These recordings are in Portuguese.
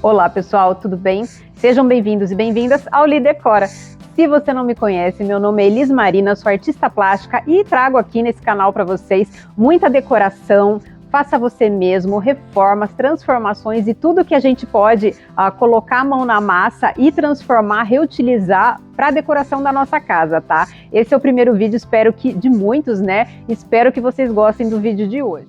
Olá pessoal, tudo bem? Sejam bem-vindos e bem-vindas ao Lidecora. Se você não me conhece, meu nome é Elis Marina, sou artista plástica e trago aqui nesse canal para vocês muita decoração, faça você mesmo, reformas, transformações e tudo que a gente pode colocar a mão na massa e transformar, reutilizar para a decoração da nossa casa, tá? Esse é o primeiro vídeo, espero que de muitos, né? Espero que vocês gostem do vídeo de hoje.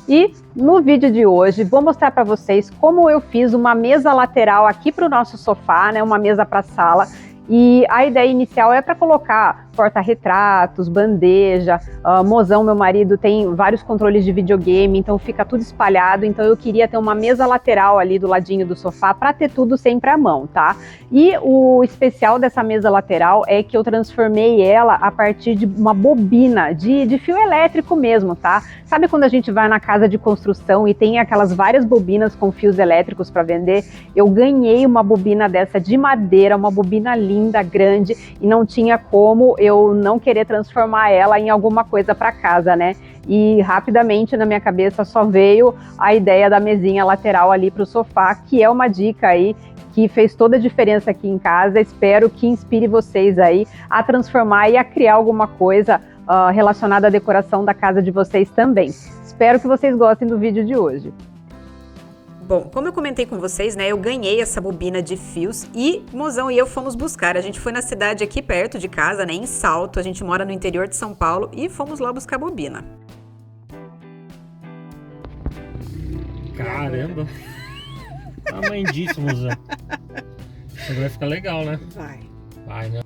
E no vídeo de hoje vou mostrar para vocês como eu fiz uma mesa lateral aqui para o nosso sofá, né, uma mesa para sala. E a ideia inicial é para colocar porta-retratos, bandeja, mozão, meu marido, tem vários controles de videogame, então fica tudo espalhado, então eu queria ter uma mesa lateral ali do ladinho do sofá para ter tudo sempre à mão, tá? E o especial dessa mesa lateral é que eu transformei ela a partir de uma bobina de fio elétrico mesmo, tá? Sabe quando a gente vai na casa de construção e tem aquelas várias bobinas com fios elétricos para vender? Eu ganhei uma bobina dessa de madeira, uma bobina linda, grande, e não tinha como eu não querer transformar ela em alguma coisa para casa, né? E rapidamente na minha cabeça só veio a ideia da mesinha lateral ali para o sofá, que é uma dica aí que fez toda a diferença aqui em casa. Espero que inspire vocês aí a transformar e a criar alguma coisa relacionada à decoração da casa de vocês também. Espero que vocês gostem do vídeo de hoje. Bom, como eu comentei com vocês, né, eu ganhei essa bobina de fios e mozão e eu fomos buscar. A gente foi na cidade aqui perto de casa, né, em Salto, a gente mora no interior de São Paulo e fomos lá buscar a bobina. Caramba! Tamanho disso, mozão. Vai ficar legal, né? Vai, né?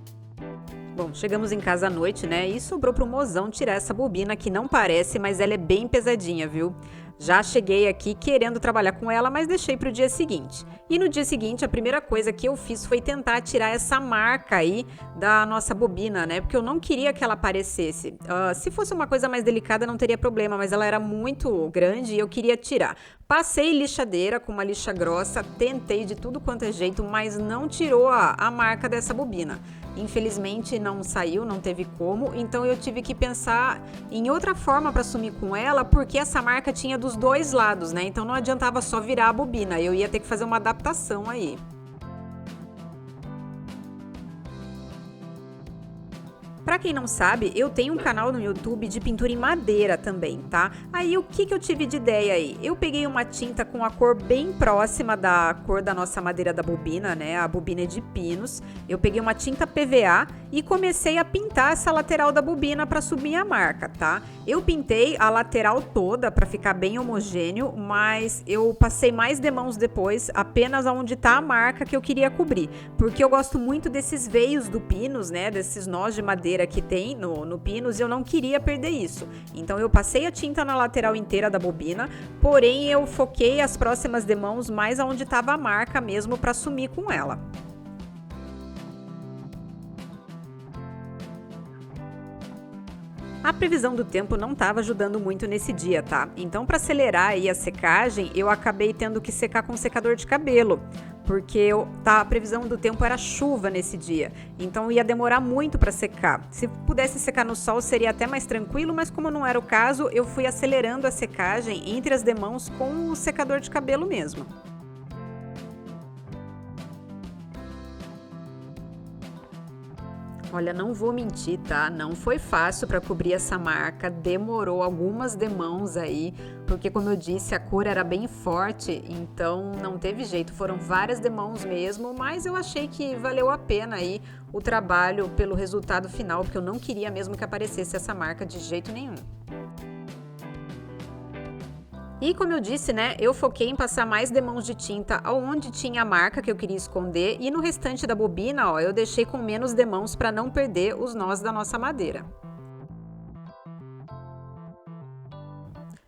Bom, chegamos em casa à noite, né, e sobrou pro mozão tirar essa bobina que não parece, mas ela é bem pesadinha, viu? Já cheguei aqui querendo trabalhar com ela, mas deixei para o dia seguinte. E no dia seguinte, a primeira coisa que eu fiz foi tentar tirar essa marca aí da nossa bobina, né? Porque eu não queria que ela aparecesse. Se fosse uma coisa mais delicada, não teria problema, mas ela era muito grande e eu queria tirar. Passei lixadeira com uma lixa grossa, tentei de tudo quanto é jeito, mas não tirou a marca dessa bobina. Infelizmente não saiu, não teve como, então eu tive que pensar em outra forma para sumir com ela, porque essa marca tinha dos dois lados, né? Então não adiantava só virar a bobina, eu ia ter que fazer uma adaptação aí. Pra quem não sabe, eu tenho um canal no YouTube de pintura em madeira também, tá? Aí o que eu tive de ideia aí? Eu peguei uma tinta com a cor bem próxima da cor da nossa madeira da bobina, né? A bobina é de pinos. Eu peguei uma tinta PVA e comecei a pintar essa lateral da bobina para subir a marca, tá? Eu pintei a lateral toda para ficar bem homogêneo, mas eu passei mais demãos depois, apenas onde tá a marca que eu queria cobrir, porque eu gosto muito desses veios do pinos, né? Desses nós de madeira que tem no pinos, e eu não queria perder isso. Então eu passei a tinta na lateral inteira da bobina, porém eu foquei as próximas demãos mais aonde estava a marca mesmo para sumir com ela. A previsão do tempo não estava ajudando muito nesse dia, tá? Então, para acelerar aí a secagem, eu acabei tendo que secar com secador de cabelo, porque a previsão do tempo era chuva nesse dia, então ia demorar muito para secar. Se pudesse secar no sol seria até mais tranquilo, mas como não era o caso, eu fui acelerando a secagem entre as demãos com o secador de cabelo mesmo. Olha, não vou mentir, tá? Não foi fácil para cobrir essa marca, demorou algumas demãos aí, porque como eu disse, a cor era bem forte, então não teve jeito, foram várias demãos mesmo, mas eu achei que valeu a pena aí o trabalho pelo resultado final, porque eu não queria mesmo que aparecesse essa marca de jeito nenhum. E como eu disse, né, eu foquei em passar mais demãos de tinta aonde tinha a marca que eu queria esconder e no restante da bobina, ó, eu deixei com menos demãos para não perder os nós da nossa madeira.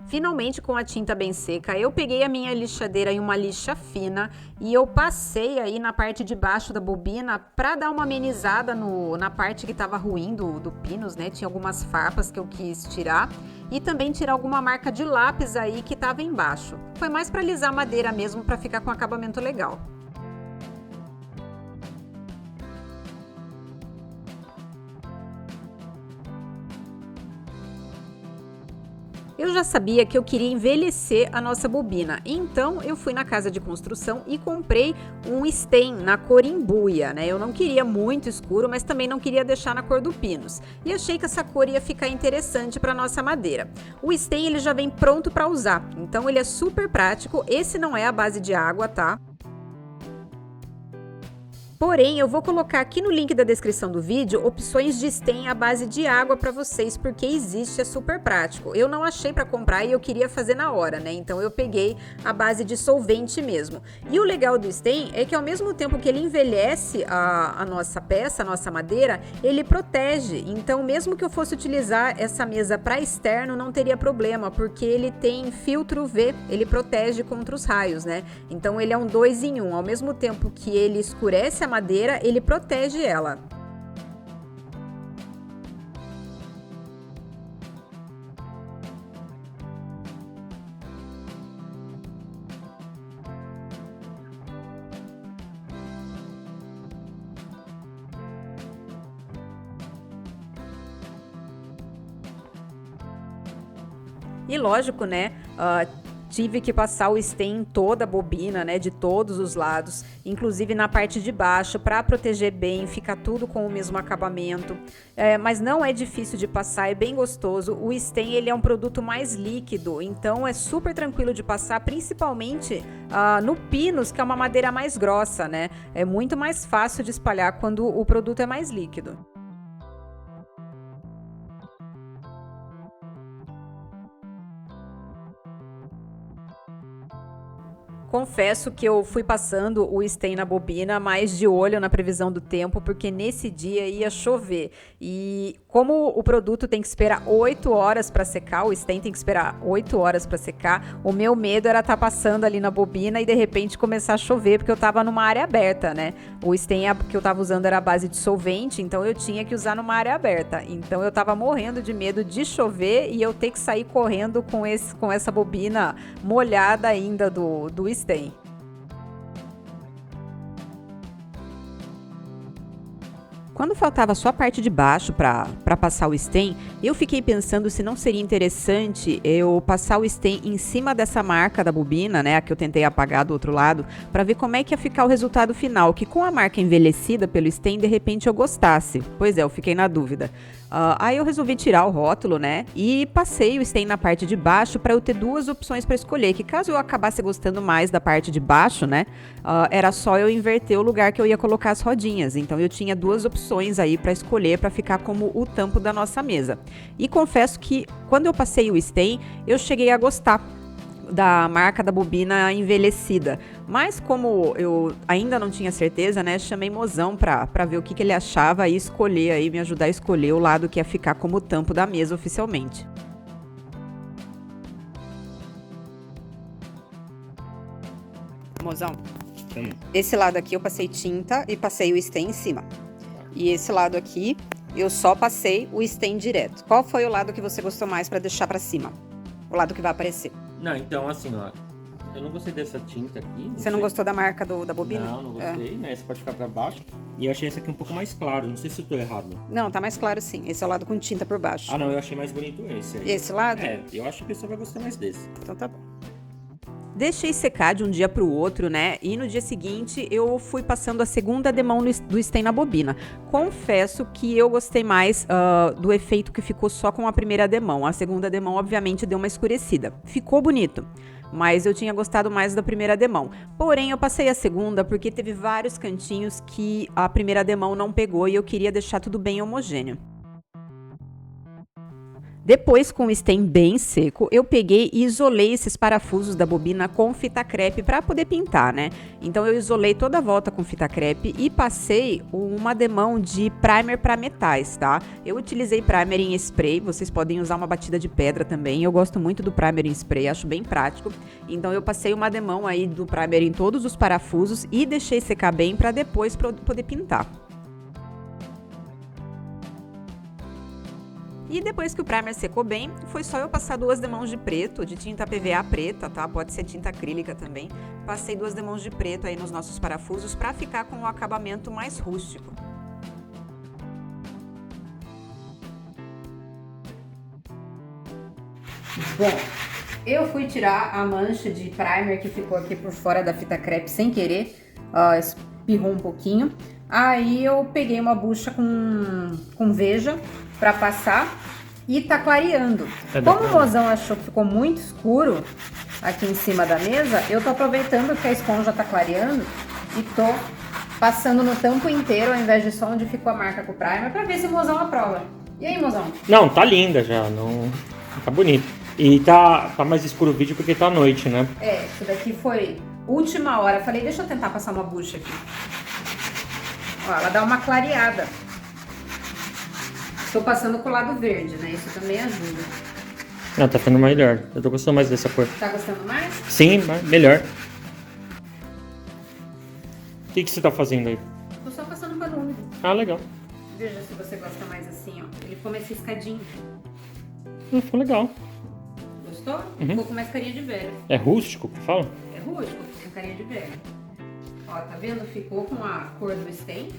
Finalmente, com a tinta bem seca, eu peguei a minha lixadeira em uma lixa fina e eu passei aí na parte de baixo da bobina para dar uma amenizada na parte que estava ruim do pinos, né? Tinha algumas farpas que eu quis tirar e também tirar alguma marca de lápis aí que estava embaixo. Foi mais para alisar a madeira mesmo, para ficar com acabamento legal. Eu já sabia que eu queria envelhecer a nossa bobina, então eu fui na casa de construção e comprei um stain na cor embuia, né? Eu não queria muito escuro, mas também não queria deixar na cor do pinus. E achei que essa cor ia ficar interessante para nossa madeira. O stain ele já vem pronto para usar, então ele é super prático. Esse não é a base de água, tá? Porém, eu vou colocar aqui no link da descrição do vídeo opções de stain à base de água para vocês, porque existe, é super prático. Eu não achei para comprar e eu queria fazer na hora, né? Então eu peguei a base de solvente mesmo. E o legal do stain é que ao mesmo tempo que ele envelhece a nossa peça, a nossa madeira, ele protege. Então mesmo que eu fosse utilizar essa mesa para externo, não teria problema, porque ele tem filtro UV, ele protege contra os raios, né? Então ele é um 2 em 1, ao mesmo tempo que ele escurece a madeira, ele protege ela. E lógico, né? Tive que passar o stain em toda a bobina, né, de todos os lados, inclusive na parte de baixo, para proteger bem, fica tudo com o mesmo acabamento. Mas não é difícil de passar, é bem gostoso. O stain ele é um produto mais líquido, então é super tranquilo de passar, principalmente no pinus, que é uma madeira mais grossa, né? É muito mais fácil de espalhar quando o produto é mais líquido. Confesso que eu fui passando o stain na bobina, mais de olho na previsão do tempo, porque nesse dia ia chover. E como o produto tem que esperar 8 horas para secar, o stain tem que esperar 8 horas para secar, o meu medo era estar passando ali na bobina e de repente começar a chover, porque eu estava numa área aberta, né? O stain que eu estava usando era a base de solvente, então eu tinha que usar numa área aberta. Então eu estava morrendo de medo de chover e eu ter que sair correndo com essa bobina molhada ainda do stain. Quando faltava só a parte de baixo para passar o stain, eu fiquei pensando se não seria interessante eu passar o stain em cima dessa marca da bobina, né, a que eu tentei apagar do outro lado, para ver como é que ia ficar o resultado final, que com a marca envelhecida pelo stain, de repente eu gostasse. Pois é, eu fiquei na dúvida. Aí eu resolvi tirar o rótulo, né, e passei o stain na parte de baixo para eu ter duas opções para escolher, que caso eu acabasse gostando mais da parte de baixo, né, era só eu inverter o lugar que eu ia colocar as rodinhas. Então eu tinha duas opções aí para escolher para ficar como o tampo da nossa mesa. E confesso que quando eu passei o stain, eu cheguei a gostar da marca da bobina envelhecida, mas como eu ainda não tinha certeza, né, chamei Mozão pra ver o que ele achava e escolher aí, me ajudar a escolher o lado que ia ficar como tampo da mesa oficialmente. Mozão, esse lado aqui eu passei tinta e passei o stain em cima, e esse lado aqui eu só passei o stain direto. Qual foi o lado que você gostou mais pra deixar pra cima? O lado que vai aparecer. Não, então assim, ó, eu não gostei dessa tinta aqui. Você não gostou da marca da bobina? Não gostei, né? Esse pode ficar pra baixo. E eu achei esse aqui um pouco mais claro, não sei se eu tô errado. Não, tá mais claro sim. Esse é o lado com tinta por baixo. Ah, não, eu achei mais bonito esse aí. Esse lado? Eu acho que a pessoa vai gostar mais desse. Então tá bom. Deixei secar de um dia para o outro, né? E no dia seguinte eu fui passando a segunda demão do stain na bobina. Confesso que eu gostei mais do efeito que ficou só com a primeira demão. A segunda demão, obviamente, deu uma escurecida. Ficou bonito, mas eu tinha gostado mais da primeira demão. Porém, eu passei a segunda porque teve vários cantinhos que a primeira demão não pegou e eu queria deixar tudo bem homogêneo. Depois, com o stain bem seco, eu peguei e isolei esses parafusos da bobina com fita crepe para poder pintar, né? Então eu isolei toda a volta com fita crepe e passei uma demão de primer para metais, tá? Eu utilizei primer em spray, vocês podem usar uma batida de pedra também. Eu gosto muito do primer em spray, acho bem prático. Então eu passei uma demão aí do primer em todos os parafusos e deixei secar bem para depois poder pintar. E depois que o primer secou bem, foi só eu passar 2 demãos de preto, de tinta PVA preta, tá? Pode ser tinta acrílica também. Passei 2 demãos de preto aí nos nossos parafusos para ficar com o acabamento mais rústico. Bom, eu fui tirar a mancha de primer que ficou aqui por fora da fita crepe sem querer, espirrou um pouquinho. Aí eu peguei uma bucha com veja pra passar e tá clareando. Como o mozão achou que ficou muito escuro aqui em cima da mesa, eu tô aproveitando que a esponja tá clareando e tô passando no tampo inteiro, ao invés de só onde ficou a marca com o primer, pra ver se o mozão aprova. E aí, mozão? Não, tá linda já, não... tá bonito. E tá mais escuro o vídeo porque tá à noite, né? É, isso daqui foi última hora. Falei, deixa eu tentar passar uma bucha aqui. Ó, ela dá uma clareada. Tô passando com o lado verde, né? Isso também ajuda. Não, tá ficando melhor. Eu tô gostando mais dessa cor. Tá gostando mais? Sim, melhor. O que você tá fazendo aí? Tô só passando pano úmido. Ah, legal. Veja se você gosta mais assim, ó. Ele ficou mais riscadinho. Ficou legal. Gostou? Uhum. Ficou com mais carinha de velho. É rústico que fala? É rústico, com carinha de velho. Ó, tá vendo? Ficou com a cor do stain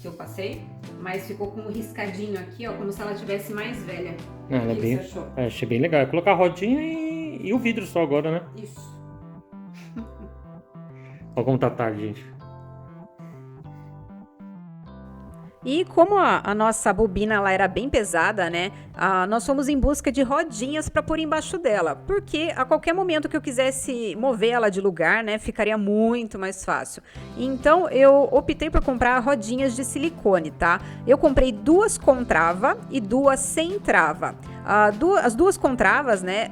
que eu passei, mas ficou com um riscadinho aqui, ó, como se ela tivesse mais velha. Ela é bem... Você achou? achei bem legal. É colocar a rodinha e o vidro só agora, né? Isso. Olha como tá tarde, gente. E como a nossa bobina ela era bem pesada, né? Nós fomos em busca de rodinhas para pôr embaixo dela, porque a qualquer momento que eu quisesse mover ela de lugar, né, ficaria muito mais fácil. Então eu optei por comprar rodinhas de silicone, tá? Eu comprei 2 com trava e 2 sem trava. As duas com travas, né,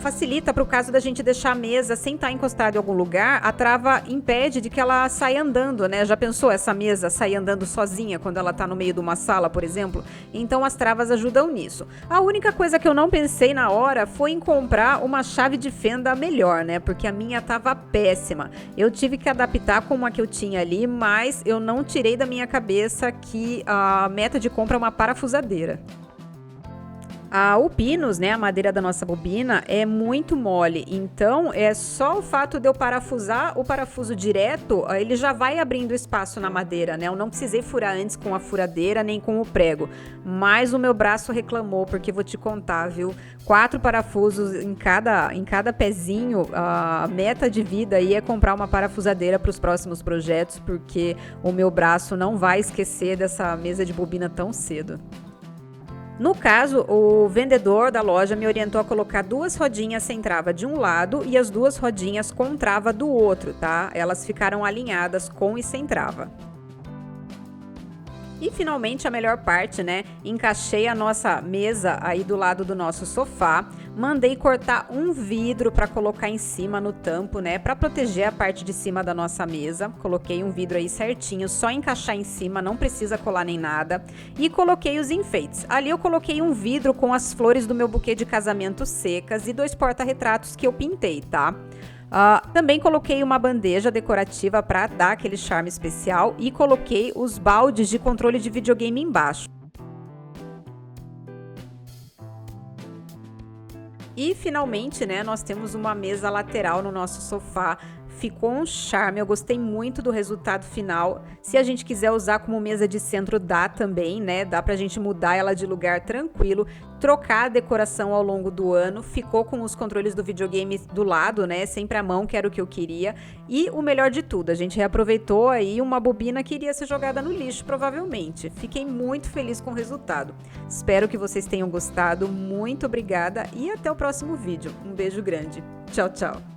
facilita para o caso da gente deixar a mesa sem estar encostada em algum lugar. A trava impede de que ela saia andando, né? Já pensou essa mesa sair andando sozinha quando ela tá no meio de uma sala, por exemplo? Então as travas ajudam nisso. A única coisa que eu não pensei na hora foi em comprar uma chave de fenda melhor, né? Porque a minha tava péssima. Eu tive que adaptar com uma que eu tinha ali, mas eu não tirei da minha cabeça que a meta de compra é uma parafusadeira. O pinus, né, a madeira da nossa bobina, é muito mole, então é só o fato de eu parafusar o parafuso direto, ele já vai abrindo espaço na madeira, né? Eu não precisei furar antes com a furadeira nem com o prego, mas o meu braço reclamou, porque vou te contar, viu? 4 parafusos em cada pezinho, a meta de vida aí é comprar uma parafusadeira para os próximos projetos, porque o meu braço não vai esquecer dessa mesa de bobina tão cedo. No caso, o vendedor da loja me orientou a colocar 2 rodinhas sem trava de um lado e as 2 rodinhas com trava do outro, tá? Elas ficaram alinhadas com e sem trava. E finalmente a melhor parte, né? Encaixei a nossa mesa aí do lado do nosso sofá, mandei cortar um vidro para colocar em cima no tampo, né? Para proteger a parte de cima da nossa mesa. Coloquei um vidro aí certinho, só encaixar em cima, não precisa colar nem nada. E coloquei os enfeites. Ali eu coloquei um vidro com as flores do meu buquê de casamento secas e 2 porta-retratos que eu pintei, tá? Também coloquei uma bandeja decorativa para dar aquele charme especial e coloquei os baldes de controle de videogame embaixo. E finalmente, né, nós temos uma mesa lateral no nosso sofá. Ficou um charme, eu gostei muito do resultado final. Se a gente quiser usar como mesa de centro, dá também, né? Dá pra gente mudar ela de lugar tranquilo, trocar a decoração ao longo do ano. Ficou com os controles do videogame do lado, né? Sempre à mão, que era o que eu queria. E o melhor de tudo, a gente reaproveitou aí uma bobina que iria ser jogada no lixo, provavelmente. Fiquei muito feliz com o resultado. Espero que vocês tenham gostado. Muito obrigada e até o próximo vídeo. Um beijo grande. Tchau, tchau.